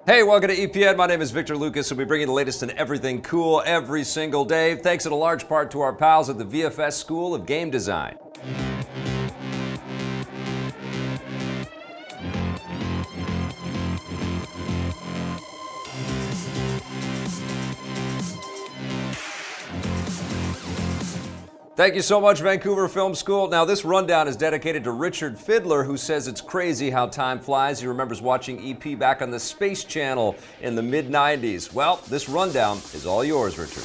Hey, welcome to EPN. My name is Victor Lucas, and we bring you the latest in everything cool every single day, thanks in a large part to our pals at the VFS School of Game Design. Thank you so much, Vancouver Film School. Now, this rundown is dedicated to Richard Fiddler, who says it's crazy how time flies. He remembers watching EP back on the Space Channel in the mid-90s. Well, this rundown is all yours, Richard.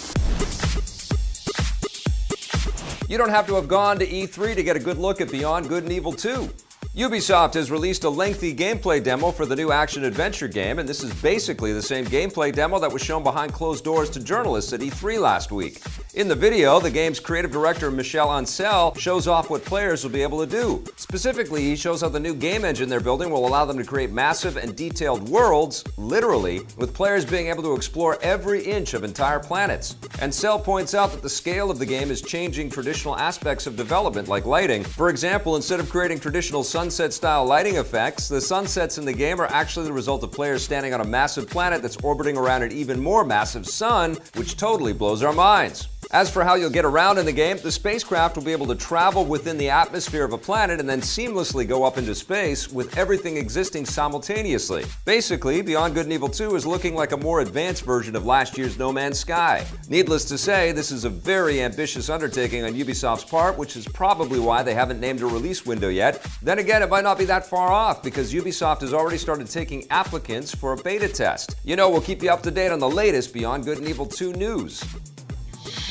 You don't have to have gone to E3 to get a good look at Beyond Good and Evil 2. Ubisoft has released a lengthy gameplay demo for the new action-adventure game, and this is basically the same gameplay demo that was shown behind closed doors to journalists at E3 last week. In the video, the game's creative director Michel Ancel shows off what players will be able to do. Specifically, he shows how the new game engine they're building will allow them to create massive and detailed worlds, literally, with players being able to explore every inch of entire planets. Ancel points out that the scale of the game is changing traditional aspects of development, like lighting. For example, instead of creating traditional sunset-style lighting effects, the sunsets in the game are actually the result of players standing on a massive planet that's orbiting around an even more massive sun, which totally blows our minds. As for how you'll get around in the game, the spacecraft will be able to travel within the atmosphere of a planet and then seamlessly go up into space with everything existing simultaneously. Basically, Beyond Good and Evil 2 is looking like a more advanced version of last year's No Man's Sky. Needless to say, this is a very ambitious undertaking on Ubisoft's part, which is probably why they haven't named a release window yet. Then again, it might not be that far off, because Ubisoft has already started taking applicants for a beta test. You know, we'll keep you up to date on the latest Beyond Good and Evil 2 news.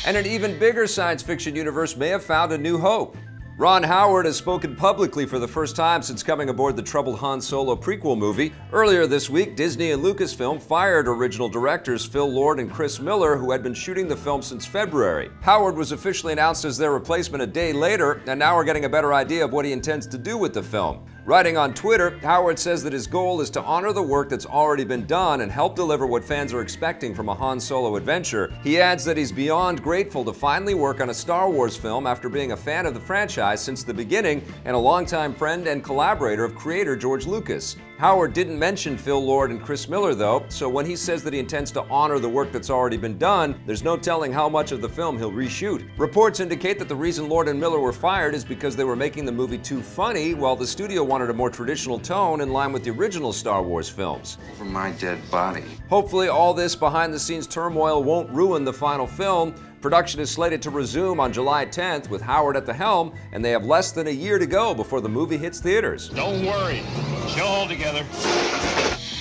And an even bigger science fiction universe may have found a new hope. Ron Howard has spoken publicly for the first time since coming aboard the troubled Han Solo prequel movie. Earlier this week, Disney and Lucasfilm fired original directors Phil Lord and Chris Miller, who had been shooting the film since February. Howard was officially announced as their replacement a day later, and now we're getting a better idea of what he intends to do with the film. Writing on Twitter, Howard says that his goal is to honor the work that's already been done and help deliver what fans are expecting from a Han Solo adventure. He adds that he's beyond grateful to finally work on a Star Wars film after being a fan of the franchise since the beginning and a longtime friend and collaborator of creator George Lucas. Howard didn't mention Phil Lord and Chris Miller, though, so when he says that he intends to honor the work that's already been done, there's no telling how much of the film he'll reshoot. Reports indicate that the reason Lord and Miller were fired is because they were making the movie too funny, while the studio wanted a more traditional tone in line with the original Star Wars films. Over my dead body. Hopefully, all this behind-the-scenes turmoil won't ruin the final film. Production is slated to resume on July 10th with Howard at the helm, and they have less than a year to go before the movie hits theaters. Don't worry, she'll hold together.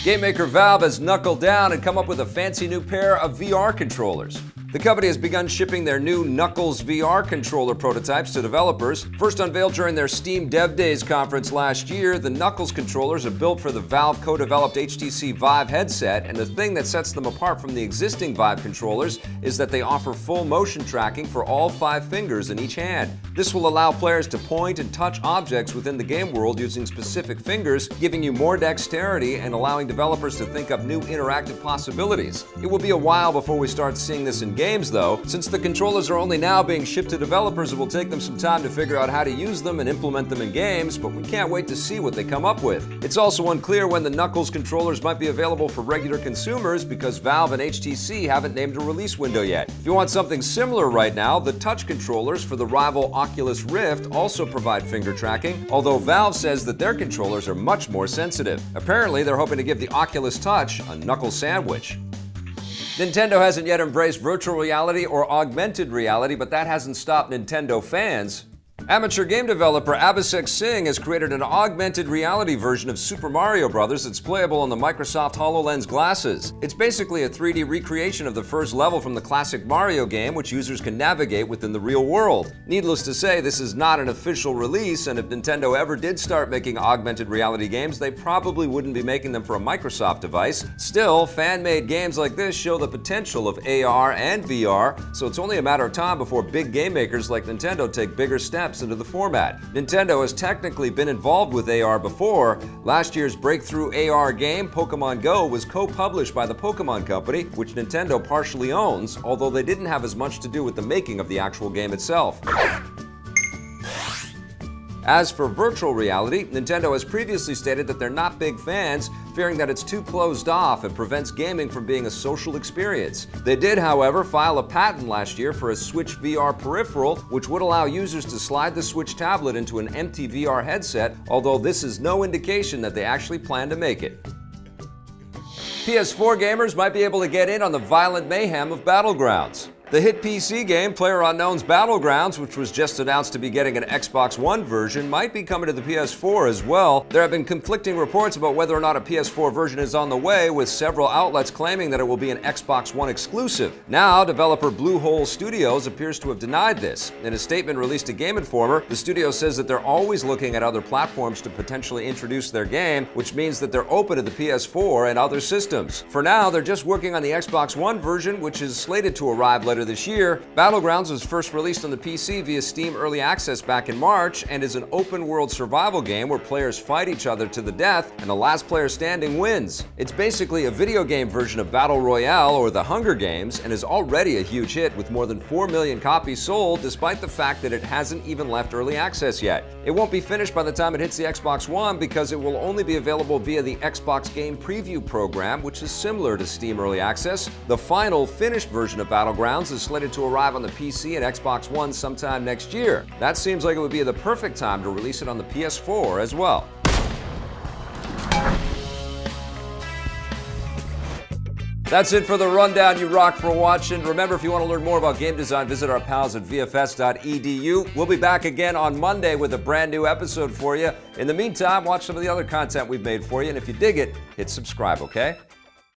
Game maker Valve has knuckled down and come up with a fancy new pair of VR controllers. The company has begun shipping their new Knuckles VR controller prototypes to developers. First unveiled during their Steam Dev Days conference last year, the Knuckles controllers are built for the Valve co-developed HTC Vive headset, and the thing that sets them apart from the existing Vive controllers is that they offer full motion tracking for all 5 fingers in each hand. This will allow players to point and touch objects within the game world using specific fingers, giving you more dexterity and allowing developers to think up new interactive possibilities. It will be a while before we start seeing this in games, though. Since the controllers are only now being shipped to developers, it will take them some time to figure out how to use them and implement them in games, but we can't wait to see what they come up with. It's also unclear when the Knuckles controllers might be available for regular consumers because Valve and HTC haven't named a release window yet. If you want something similar right now, the touch controllers for the rival Oculus Rift also provide finger tracking, although Valve says that their controllers are much more sensitive. Apparently, they're hoping to give the Oculus Touch a knuckle sandwich. Nintendo hasn't yet embraced virtual reality or augmented reality, but that hasn't stopped Nintendo fans. Amateur game developer Abhishek Singh has created an augmented reality version of Super Mario Bros. That's playable on the Microsoft HoloLens glasses. It's basically a 3D recreation of the first level from the classic Mario game, which users can navigate within the real world. Needless to say, this is not an official release, and if Nintendo ever did start making augmented reality games, they probably wouldn't be making them for a Microsoft device. Still, fan-made games like this show the potential of AR and VR, so it's only a matter of time before big game makers like Nintendo take bigger steps into the format. Nintendo has technically been involved with AR before. Last year's breakthrough AR game, Pokemon Go, was co-published by the Pokemon Company, which Nintendo partially owns, although they didn't have as much to do with the making of the actual game itself. As for virtual reality, Nintendo has previously stated that they're not big fans, fearing that it's too closed off and prevents gaming from being a social experience. They did, however, file a patent last year for a Switch VR peripheral, which would allow users to slide the Switch tablet into an empty VR headset, although this is no indication that they actually plan to make it. PS4 gamers might be able to get in on the violent mayhem of Battlegrounds. The hit PC game PlayerUnknown's Battlegrounds, which was just announced to be getting an Xbox One version, might be coming to the PS4 as well. There have been conflicting reports about whether or not a PS4 version is on the way, with several outlets claiming that it will be an Xbox One exclusive. Now, developer Blue Hole Studios appears to have denied this. In a statement released to Game Informer, the studio says that they're always looking at other platforms to potentially introduce their game, which means that they're open to the PS4 and other systems. For now, they're just working on the Xbox One version, which is slated to arrive later this year. Battlegrounds was first released on the PC via Steam Early Access back in March and is an open-world survival game where players fight each other to the death and the last player standing wins. It's basically a video game version of Battle Royale or the Hunger Games and is already a huge hit with more than 4 million copies sold, despite the fact that it hasn't even left Early Access yet. It won't be finished by the time it hits the Xbox One because it will only be available via the Xbox Game Preview program, which is similar to Steam Early Access. The final finished version of Battlegrounds is slated to arrive on the PC and Xbox One sometime next year. That seems like it would be the perfect time to release it on the PS4 as well. That's it for the rundown. You rock for watching. Remember, if you want to learn more about game design, visit our pals at VFS.edu. We'll be back again on Monday with a brand new episode for you. In the meantime, watch some of the other content we've made for you, and if you dig it, hit subscribe, okay?